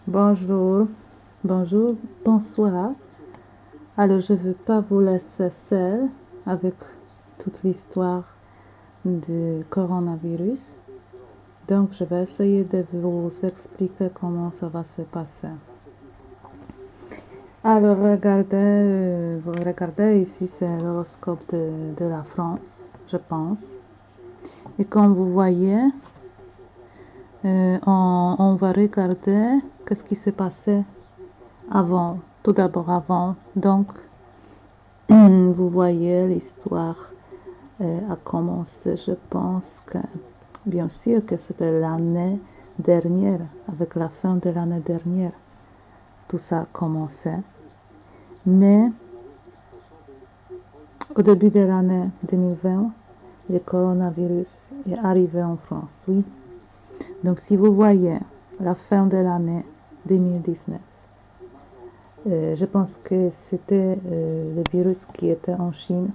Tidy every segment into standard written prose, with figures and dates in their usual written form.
Bonjour, bonjour, bonsoir. Alors, je ne veux pas vous laisser seul avec toute l'histoire du coronavirus. Donc, je vais essayer de vous expliquer comment ça va se passer. Alors, vous regardez ici, c'est l'horoscope de la France, je pense. Et comme vous voyez, on va regarder qu'est-ce qui s'est passé avant, tout d'abord avant. Donc, vous voyez, l'histoire a commencé, je pense que, bien sûr que c'était l'année dernière, avec la fin de l'année dernière, tout ça a commencé. Mais au début de l'année 2020, le coronavirus est arrivé en France, oui. Donc si vous voyez la fin de l'année 2019, je pense que c'était le virus qui était en Chine.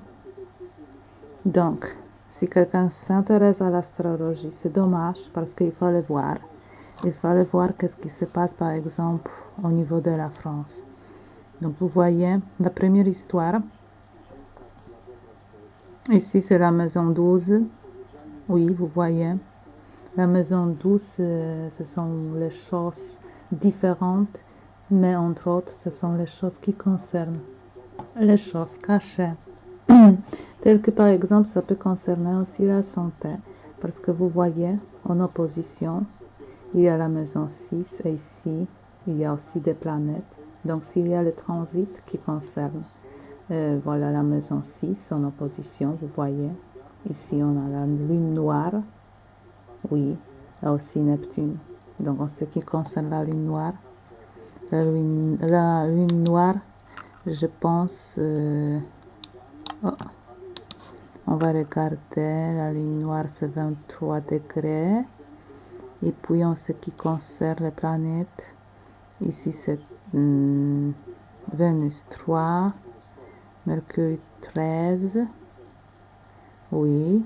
Donc, si quelqu'un s'intéresse à l'astrologie, c'est dommage parce qu'il faut le voir. Il fallait voir qu'est-ce qui se passe par exemple au niveau de la France. Donc vous voyez la première histoire. Ici c'est la maison 12. Oui, vous voyez. La maison 12, ce sont les choses différentes, mais entre autres, ce sont les choses qui concernent les choses cachées. Telles que par exemple, ça peut concerner aussi la santé. Parce que vous voyez, en opposition, il y a la maison 6 et ici, il y a aussi des planètes. Donc, s'il y a le transit qui concerne, voilà la maison 6 en opposition, vous voyez. Ici, on a la lune noire. Oui, là aussi Neptune. Donc, en ce qui concerne la lune noire, la lune noire, je pense... on va regarder, la lune noire, c'est 23 degrés. Et puis, en ce qui concerne les planètes, ici, c'est Vénus 3, Mercure 13. Oui.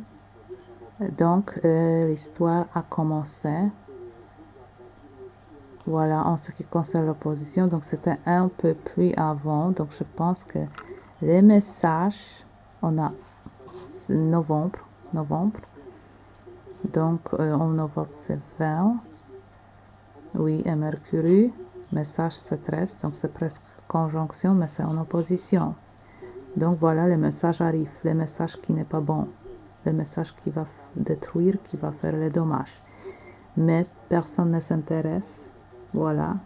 Donc, l'histoire a commencé. Voilà, en ce qui concerne l'opposition. Donc, c'était un peu plus avant. Donc, je pense que les messages, on a novembre. Donc, en novembre, c'est 20. Oui, et Mercure, message c'est 13, donc c'est presque conjonction, mais c'est en opposition. Donc voilà, le message arrive, le message qui n'est pas bon, le message qui va détruire, qui va faire les dommages. Mais personne ne s'intéresse, voilà.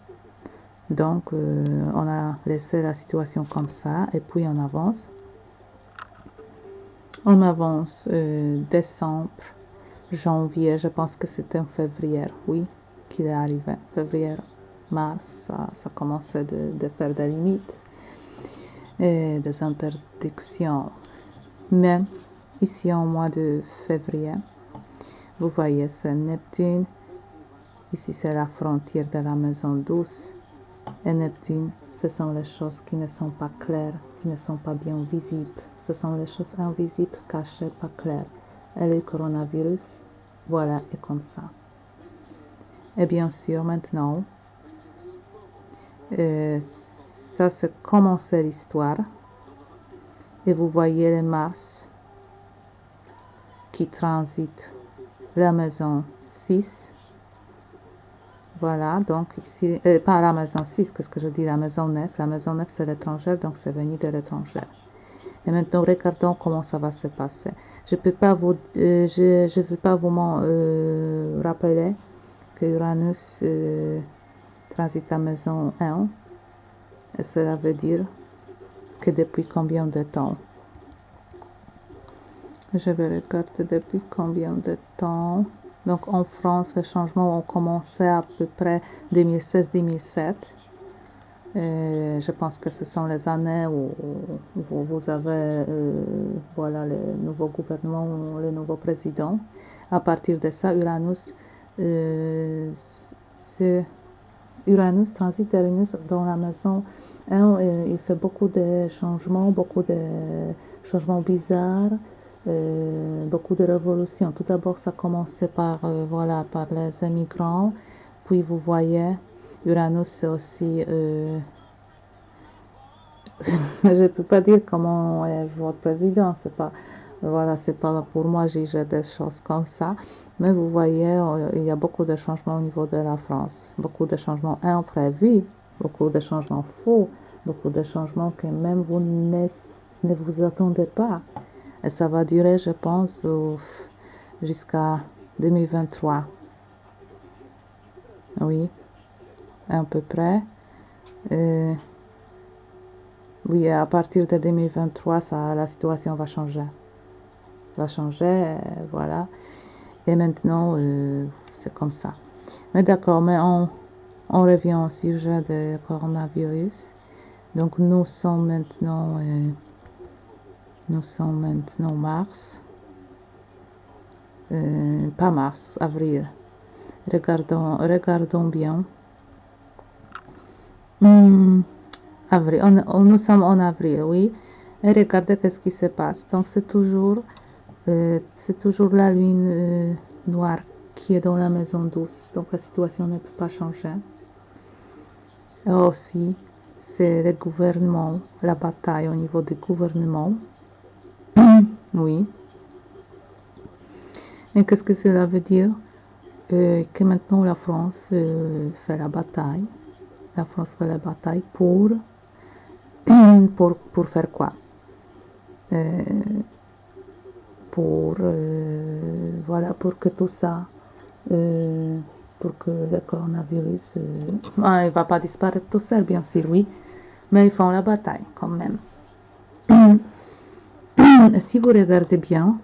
Donc on a laissé la situation comme ça, et puis on avance. On avance décembre, janvier, je pense que c'était en février, oui, qu'il est arrivé, février. Mars, ça commençait de faire des limites et des interdictions. Mais ici, au mois de février, vous voyez, c'est Neptune. Ici, c'est la frontière de la maison 12. Et Neptune, ce sont les choses qui ne sont pas claires, qui ne sont pas bien visibles. Ce sont les choses invisibles, cachées, pas claires. Et le coronavirus, voilà, est comme ça. Et bien sûr, maintenant, ça c'est commencé l'histoire. Et vous voyez les Mars qui transitent la maison 6. Voilà, donc ici, pas la maison 6, qu'est-ce que je dis, la maison 9. La maison 9 c'est l'étranger, donc c'est venu de l'étranger. Et maintenant, regardons comment ça va se passer. Je peux pas vous, je veux pas vous rappeler que Uranus transite la maison 1. Et cela veut dire que depuis combien de temps? Je vais regarder depuis combien de temps. Donc en France, les changements ont commencé à peu près 2016-2007. Je pense que ce sont les années où vous avez voilà, le nouveau gouvernement, le nouveau président. À partir de ça, Uranus, Uranus transite Uranus dans la maison 1. Il fait beaucoup de changements bizarres. Beaucoup de révolutions. Tout d'abord, ça commençait par, voilà, par les immigrants. Puis, vous voyez, Uranus, c'est aussi... je ne peux pas dire comment est votre président, c'est pas... Voilà, c'est pas pour moi juger des choses comme ça. Mais vous voyez, il y a beaucoup de changements au niveau de la France. Beaucoup de changements imprévus, beaucoup de changements faux, beaucoup de changements que même vous ne vous attendez pas. Et ça va durer, je pense, jusqu'à 2023. Oui, à peu près. Oui, à partir de 2023, la situation va changer. Va changer, voilà. Et maintenant, c'est comme ça. Mais d'accord, mais on revient au sujet du coronavirus. Donc, nous sommes maintenant mars. Pas mars, avril. Regardons bien. Avril, nous sommes en avril, oui. Et regardez qu'est-ce qui se passe. Donc, c'est toujours la lune noire qui est dans la maison douce. Donc, la situation ne peut pas changer. Et aussi, c'est le gouvernement, la bataille au niveau du gouvernement. Oui. Et qu'est-ce que cela veut dire? Que maintenant la France fait la bataille. La France fait la bataille pour faire quoi? Voilà, pour que tout ça, pour que le coronavirus, il ne va pas disparaître tout seul, bien sûr, oui, mais ils font la bataille quand même. Si vous regardez bien,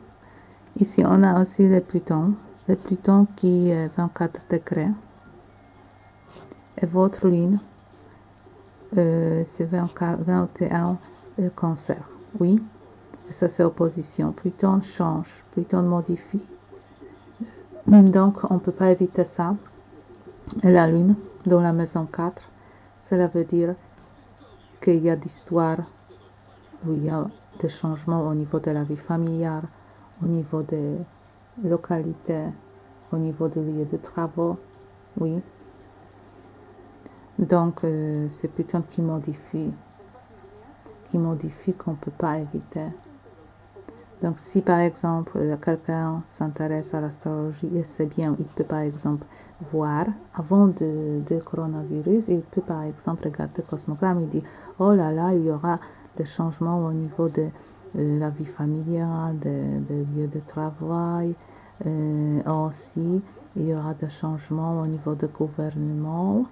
ici on a aussi le Pluton qui est 24 degrés, et votre lune, c'est 21 cancer, oui. Et ça c'est opposition. Pluton change, Pluton modifie. Donc on ne peut pas éviter ça. Et la lune dans la maison 4, cela veut dire qu'il y a d'histoires où il y a des changements au niveau de la vie familiale, au niveau des localités, au niveau des lieux de travail, oui. Donc c'est Pluton qui modifie qu'on ne peut pas éviter. Donc si par exemple quelqu'un s'intéresse à l'astrologie et c'est bien, il peut par exemple voir avant de coronavirus, il peut par exemple regarder Cosmogramme, il dit oh là là, il y aura des changements au niveau de la vie familiale, des lieux de travail, aussi il y aura des changements au niveau du gouvernement.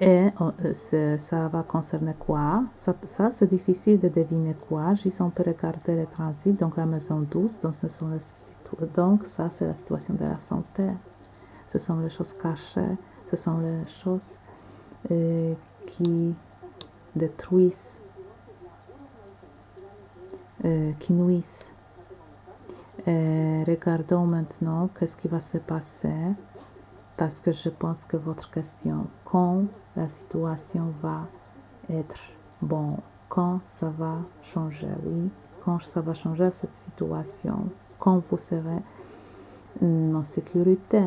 Et ça va concerner quoi? Ça c'est difficile de deviner quoi. Juste on peut regarder les transits, donc la maison 12, donc ça c'est la situation de la santé. Ce sont les choses cachées, ce sont les choses qui détruisent, qui nuisent. Et regardons maintenant qu'est-ce qui va se passer, parce que je pense que votre question, quand la situation va être bon, quand ça va changer, oui, quand ça va changer cette situation, quand vous serez en sécurité,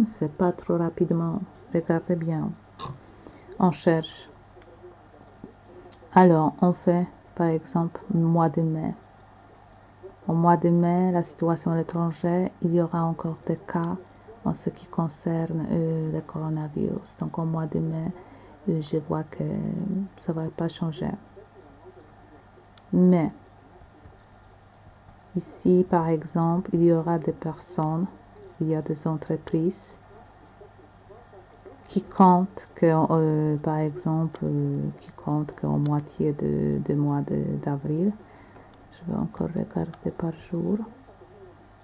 c'est pas trop rapidement, regardez bien, on cherche. Alors, on fait par exemple le mois de mai. Au mois de mai, la situation à l'étranger, il y aura encore des cas en ce qui concerne le coronavirus. Donc au mois de mai, je vois que ça ne va pas changer. Mais ici, par exemple, il y aura des personnes, il y a des entreprises qui comptent que, par exemple, qui comptent qu'en moitié de mois d'avril, je vais encore regarder par jour.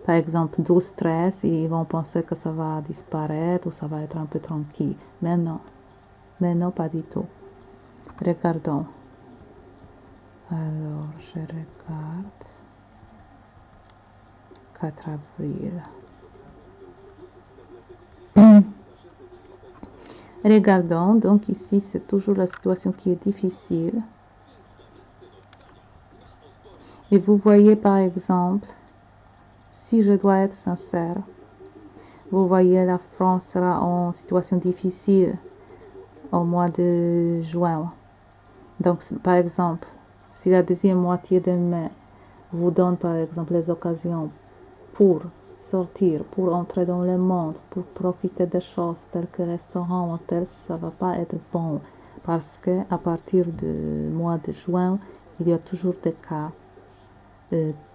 Par exemple, 12-13, ils vont penser que ça va disparaître ou ça va être un peu tranquille. Mais non, pas du tout. Regardons. Alors, je regarde. 4 avril. Regardons, donc ici, c'est toujours la situation qui est difficile. Et vous voyez, par exemple, si je dois être sincère, vous voyez, la France sera en situation difficile au mois de juin. Donc, par exemple, si la deuxième moitié de mai vous donne, par exemple, les occasions pour sortir, pour entrer dans le monde, pour profiter des choses telles que restaurants, hôtels, ça va pas être bon. Parce que à partir du mois de juin, il y a toujours des cas,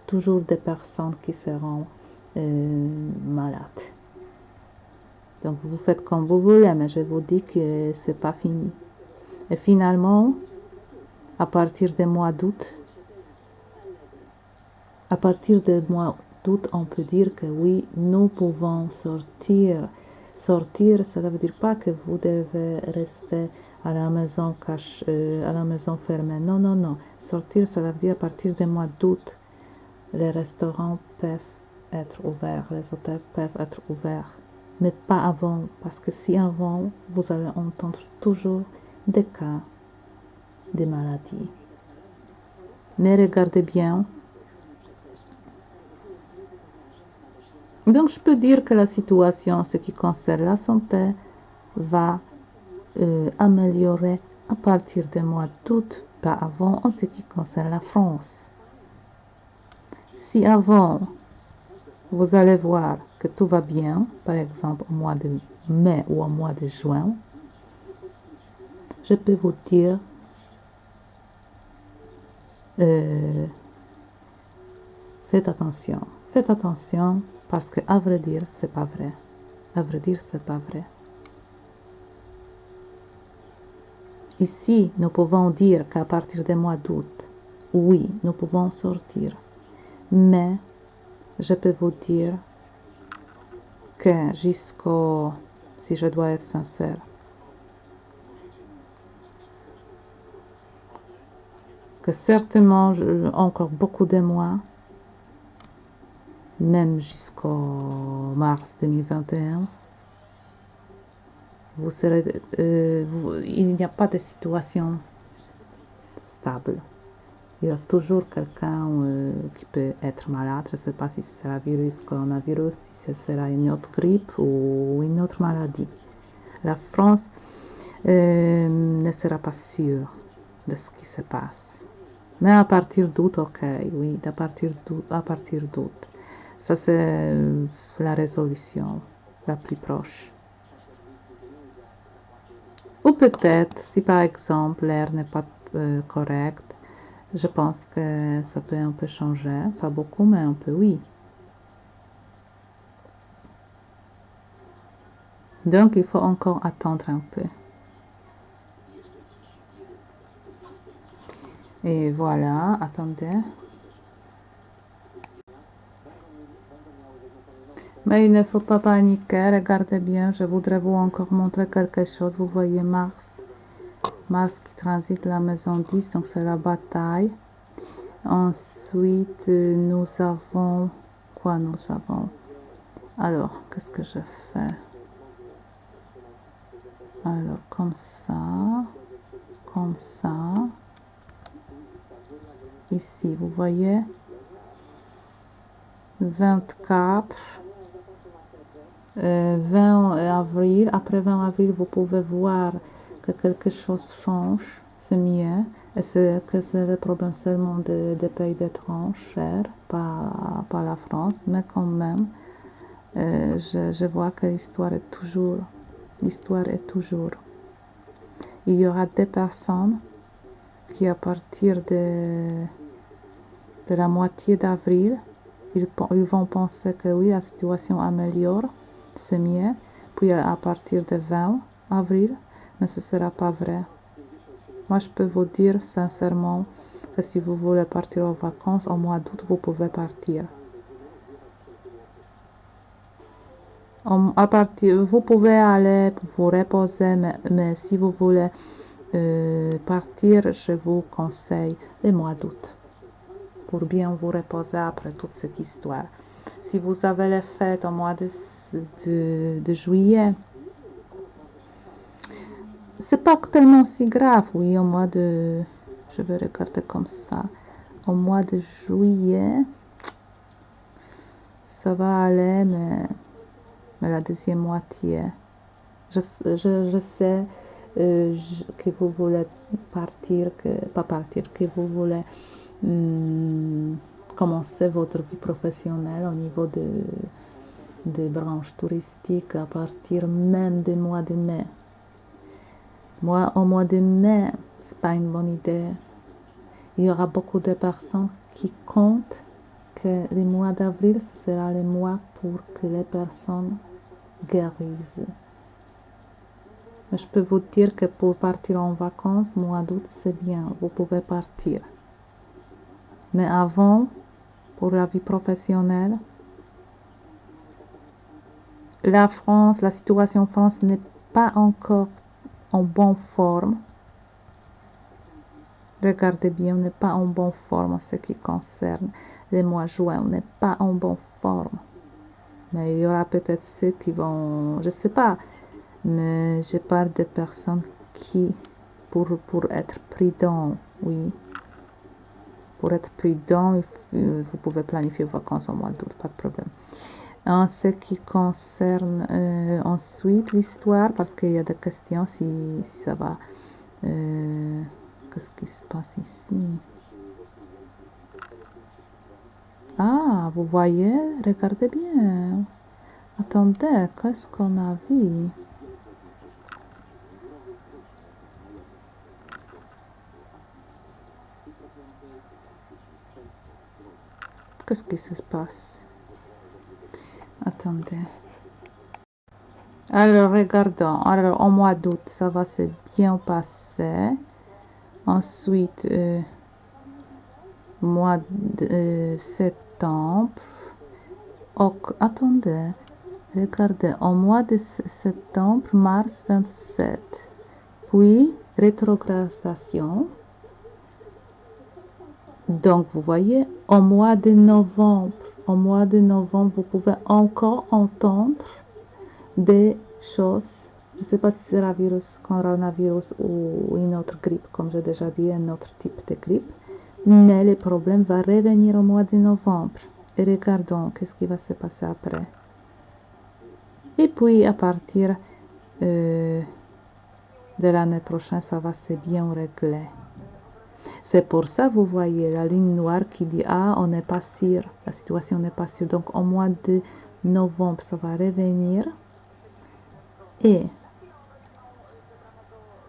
toujours des personnes qui seront malades. Donc vous faites comme vous voulez, mais je vous dis que c'est pas fini. Et finalement, à partir du mois d'août, on peut dire que oui, nous pouvons sortir. Sortir, cela veut dire pas que vous devez rester à la maison à la maison fermée. Non, non, non. Sortir, cela veut dire à partir du mois d'août, les restaurants peuvent être ouverts, les hôtels peuvent être ouverts. Mais pas avant, parce que si avant, vous allez entendre toujours des cas de maladies. Mais regardez bien. Donc, je peux dire que la situation, ce qui concerne la santé, va améliorer à partir du mois d'août, pas avant, en ce qui concerne la France. Si avant, vous allez voir que tout va bien, par exemple au mois de mai ou au mois de juin, je peux vous dire faites attention parce que à vrai dire c'est pas vrai. À vrai dire c'est pas vrai. Ici nous pouvons dire qu'à partir du mois d'août, oui, nous pouvons sortir, mais je peux vous dire que si je dois être sincère, que certainement encore beaucoup de mois, même jusqu'au mars 2021, il n'y a pas de situation stable. Il y a toujours quelqu'un qui peut être malade. Je ne sais pas si c'est le coronavirus, si ce sera une autre grippe ou une autre maladie. La France ne sera pas sûre de ce qui se passe. Mais à partir d'août, ok, oui, à partir d'août. Ça, c'est la résolution la plus proche. Ou peut-être, si par exemple l'air n'est pas correct, je pense que ça peut un peu changer. Pas beaucoup, mais un peu, oui. Donc, il faut encore attendre un peu. Et voilà, attendez. Mais il ne faut pas paniquer, regardez bien, je voudrais vous encore montrer quelque chose. Vous voyez Mars qui transite la maison 10, donc c'est la bataille. Ensuite, nous avons... Quoi nous avons? Alors, qu'est-ce que je fais? Alors, comme ça. Ici, vous voyez? 24. 20 avril. Après 20 avril, vous pouvez voir que quelque chose change. C'est mieux. Et c'est le problème seulement des pays étrangers, pas la France. Mais quand même, je vois que l'histoire est toujours. Il y aura des personnes qui, à partir de la moitié d'avril, ils vont penser que oui, la situation améliore, c'est mieux. Puis à partir de 20 avril, mais ce ne sera pas vrai. Moi, je peux vous dire sincèrement que si vous voulez partir en vacances, au mois d'août, vous pouvez partir. Vous pouvez aller vous reposer, mais si vous voulez partir, je vous conseille le mois d'août pour bien vous reposer après toute cette histoire. Si vous avez les fêtes au mois de juillet, c'est pas tellement si grave. Oui, je vais regarder comme ça. Au mois de juillet, ça va aller, mais la deuxième moitié. Je sais, que vous voulez partir, pas partir, que vous voulez commencer votre vie professionnelle au niveau des branches touristiques à partir même du mois de mai. Moi, au mois de mai, c'est pas une bonne idée. Il y aura beaucoup de personnes qui comptent que le mois d'avril, ce sera le mois pour que les personnes guérissent. Mais je peux vous dire que pour partir en vacances, mois d'août, c'est bien, vous pouvez partir. Mais avant, pour la vie professionnelle, la France, la situation en France n'est pas encore en bonne forme. Regardez bien, on n'est pas en bonne forme en ce qui concerne le mois de juin. On n'est pas en bonne forme. Mais il y aura peut-être ceux qui vont, je ne sais pas, mais je parle de personnes qui, pour être prudent, oui, pour être prudent, vous pouvez planifier vos vacances au mois d'août, pas de problème. En ce qui concerne ensuite l'histoire, parce qu'il y a des questions si ça va, qu'est-ce qui se passe ici? Ah, vous voyez, regardez bien. Attendez, qu'est-ce qu'on a vu? Qu'est-ce qui se passe? Attendez. Alors, regardons. Alors, au mois d'août, ça va se bien passer. Ensuite, mois de septembre. Attendez. Regardez. Au mois de septembre, mars 27. Puis, rétrogradation. Donc, vous voyez, au mois de novembre, vous pouvez encore entendre des choses. Je ne sais pas si c'est le virus, coronavirus ou une autre grippe, comme j'ai déjà dit, un autre type de grippe. Mais le problème va revenir au mois de novembre. Et regardons qu'est-ce qui va se passer après. Et puis, à partir de l'année prochaine, ça va se bien régler. C'est pour ça, vous voyez, la ligne noire qui dit « Ah, on n'est pas sûr, la situation n'est pas sûre. » Donc, au mois de novembre, ça va revenir. Et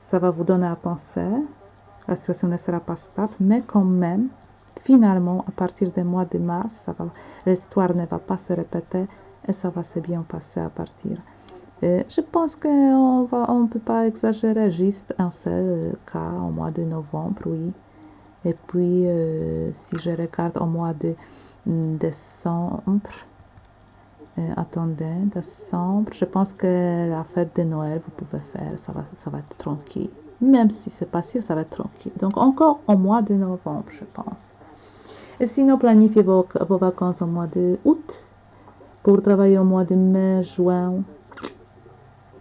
ça va vous donner à penser. La situation ne sera pas stable, mais quand même, finalement, à partir du mois de mars, l'histoire ne va pas se répéter et ça va se bien passer à partir. Et je pense qu'on ne peut pas exagérer, juste un seul cas au mois de novembre, oui. Et puis, si je regarde au mois de décembre, attendez, décembre, je pense que la fête de Noël, vous pouvez faire, ça va être tranquille. Même si c'est pas sûr, ça va être tranquille. Donc, encore au mois de novembre, je pense. Et sinon, planifiez vos vacances au mois d'août. Pour travailler au mois de mai, juin,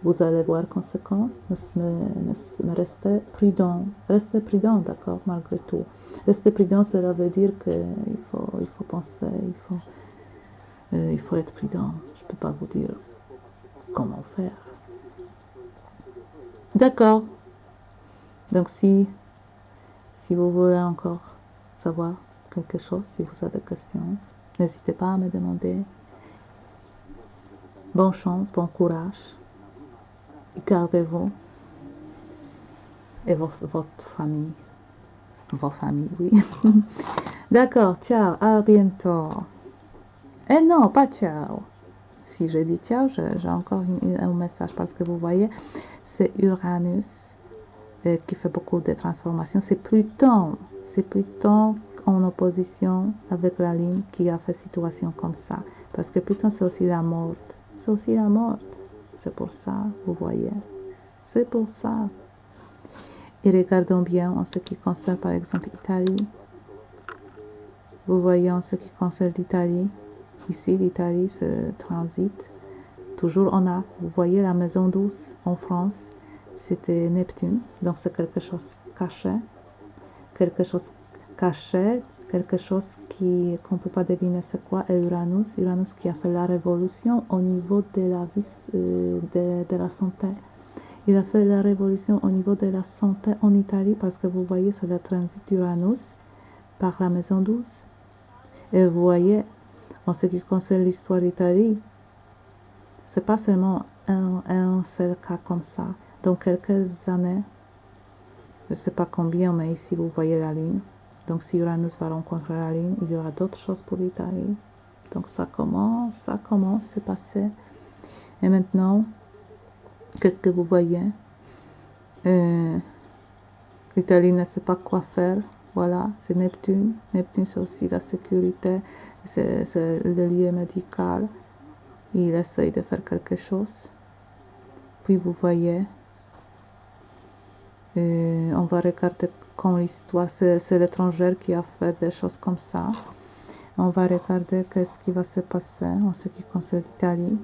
vous allez voir conséquences, mais restez prudent. Restez prudent, d'accord, malgré tout. Restez prudent, cela veut dire qu'il faut penser, il faut être prudent. Je ne peux pas vous dire comment faire. D'accord. Donc, si vous voulez encore savoir quelque chose, si vous avez des questions, n'hésitez pas à me demander. Bonne chance, bon courage. Gardez-vous et votre famille. Vos familles, oui. D'accord, ciao, à bientôt. Et non, pas ciao. Si je dis ciao, j'ai encore un message parce que vous voyez, c'est Uranus qui fait beaucoup de transformations. C'est Pluton en opposition avec la ligne qui a fait situation comme ça. Parce que Pluton, c'est aussi la mort. C'est aussi la mort. C'est pour ça, vous voyez. C'est pour ça. Et regardons bien en ce qui concerne par exemple l'Italie. Vous voyez en ce qui concerne l'Italie. Ici, l'Italie se transite. Toujours on a, vous voyez la maison douce en France, c'était Neptune. Donc c'est quelque chose caché. Quelque chose caché, quelque chose qu'on ne peut pas deviner c'est quoi. Et Uranus qui a fait la révolution au niveau de la vie, de la santé. Il a fait la révolution au niveau de la santé en Italie parce que vous voyez, c'est le transit d'Uranus par la maison 12. Et vous voyez, en ce qui concerne l'histoire d'Italie, c'est pas seulement un seul cas comme ça. Dans quelques années, je ne sais pas combien, mais ici vous voyez la Lune. Donc si Uranus va rencontrer la Lune, il y aura d'autres choses pour l'Italie. Donc ça commence à se passer. Et maintenant, qu'est-ce que vous voyez? L'Italie ne sait pas quoi faire. Voilà, c'est Neptune. Neptune, c'est aussi la sécurité, c'est le lieu médical. Il essaye de faire quelque chose. Puis vous voyez, on va regarder quand l'histoire, c'est l'étranger qui a fait des choses comme ça. On va regarder qu'est-ce qui va se passer en ce qui concerne l'Italie.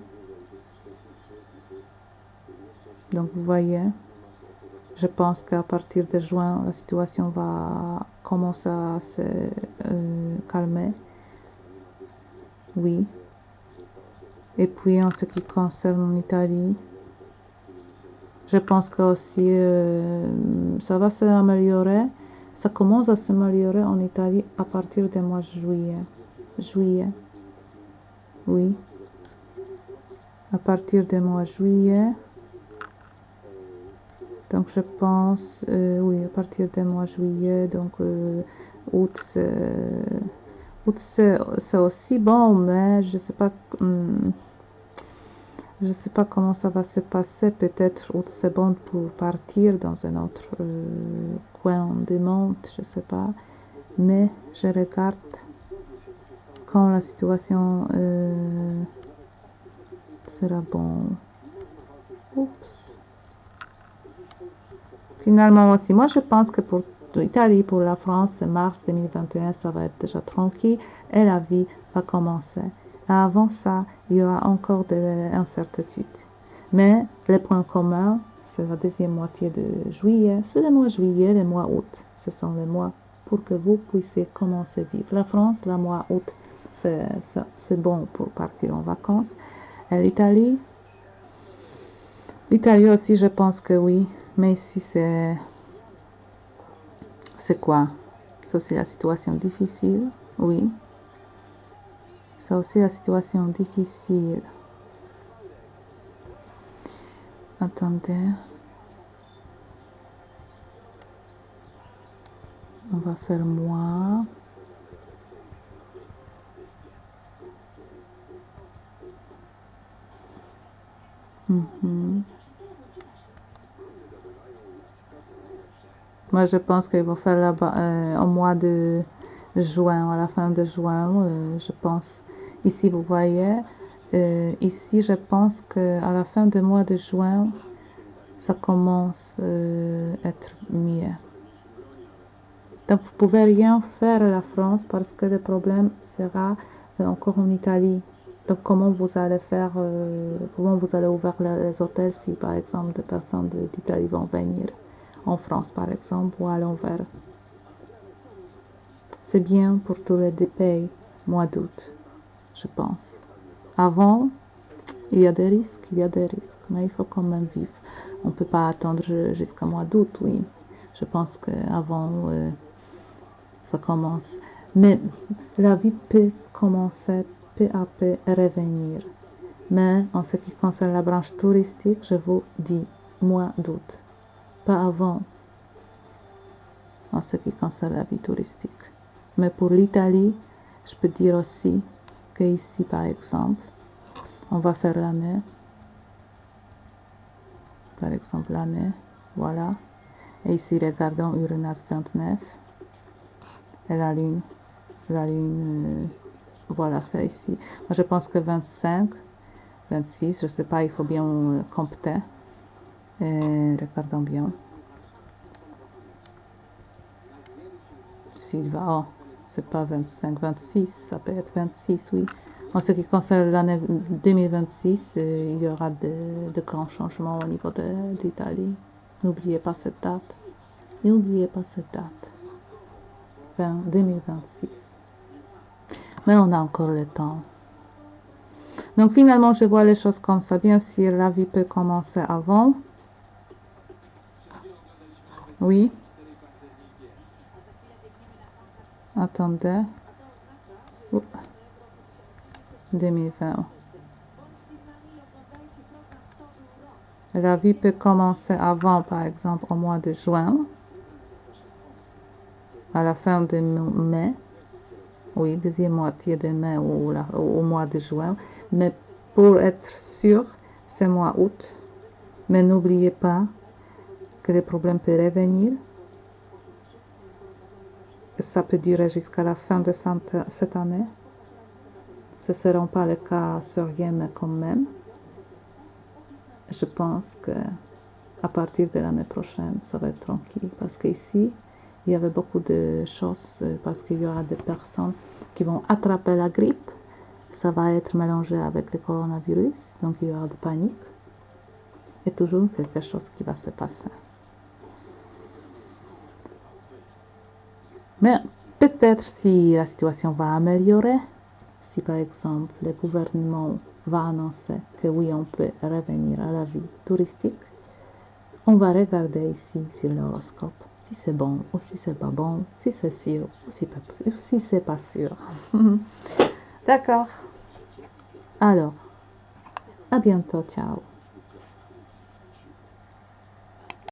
Donc vous voyez, je pense qu'à partir de juin, la situation va commencer à se calmer. Oui. Et puis en ce qui concerne l'Italie, je pense que aussi ça va s'améliorer. Ça commence à s'améliorer en Italie à partir du mois de juillet. Juillet. Oui. À partir du mois de juillet. Donc je pense, oui, à partir du mois de juillet, donc août, c'est aussi bon, mais je sais pas. Je ne sais pas comment ça va se passer. Peut-être août c'est bon pour partir dans un autre coin du monde, je ne sais pas. Mais je regarde quand la situation sera bon. Oups. Finalement aussi, moi je pense que pour l'Italie, pour la France, mars 2021, ça va être déjà tranquille et la vie va commencer. Avant ça, il y aura encore de l'incertitude. Mais le point commun, c'est la deuxième moitié de juillet. C'est le mois de juillet, le mois août. Ce sont les mois pour que vous puissiez commencer à vivre. La France, le mois août, c'est bon pour partir en vacances. Et l'Italie aussi, je pense que oui. Mais ici, c'est quoi? Ça, c'est la situation difficile. Oui. C'est aussi la situation difficile. Attendez. On va faire moi. Moi, je pense qu'il va faire là-bas au mois de juin, à la fin de juin, je pense. Ici, vous voyez, ici, je pense qu'à la fin du mois de juin, ça commence à être mieux. Donc, vous ne pouvez rien faire à la France parce que le problème sera encore en Italie. Donc, comment vous allez faire, comment vous allez ouvrir les hôtels si, par exemple, des personnes d'Italie vont venir en France, par exemple, ou à l'envers. C'est bien pour tous les deux pays, mois d'août, je pense. Avant, il y a des risques, mais il faut quand même vivre. On ne peut pas attendre jusqu'à mois d'août, oui. Je pense qu'avant, ça commence. Mais la vie peut commencer peu à peu à revenir. Mais en ce qui concerne la branche touristique, je vous dis mois d'août, pas avant, en ce qui concerne la vie touristique. Mais pour l'Italie, je peux dire aussi qu'ici, par exemple, on va faire l'année. Par exemple, l'année, voilà. Et ici, regardons Uranus 29. Et la Lune, voilà, c'est ici. Moi, je pense que 25, 26, je ne sais pas, il faut bien compter. Et regardons bien. S'il va, oh, c'est pas 25, 26, ça peut être 26, oui. En ce qui concerne l'année 2026, il y aura de grands changements au niveau d'Italie. N'oubliez pas cette date. N'oubliez pas cette date. 2026. Mais on a encore le temps. Donc finalement, je vois les choses comme ça. Bien sûr, la vie peut commencer avant. Oui. Attendez. 2020. La vie peut commencer avant, par exemple, au mois de juin, à la fin de mai, oui, deuxième moitié de mai ou au mois de juin, mais pour être sûr, c'est mois août. Mais n'oubliez pas que les problèmes peuvent revenir. Ça peut durer jusqu'à la fin de cette année. Ce ne seront pas les cas sérieux, mais quand même, je pense que à partir de l'année prochaine, ça va être tranquille. Parce qu'ici, il y avait beaucoup de choses, parce qu'il y aura des personnes qui vont attraper la grippe. Ça va être mélangé avec le coronavirus, donc il y aura de panique. Et toujours quelque chose qui va se passer. Mais peut-être si la situation va améliorer, si par exemple le gouvernement va annoncer que oui, on peut revenir à la vie touristique, on va regarder ici sur l'horoscope si c'est bon ou si c'est pas bon, si c'est sûr ou si c'est pas sûr. D'accord. Alors, à bientôt, ciao.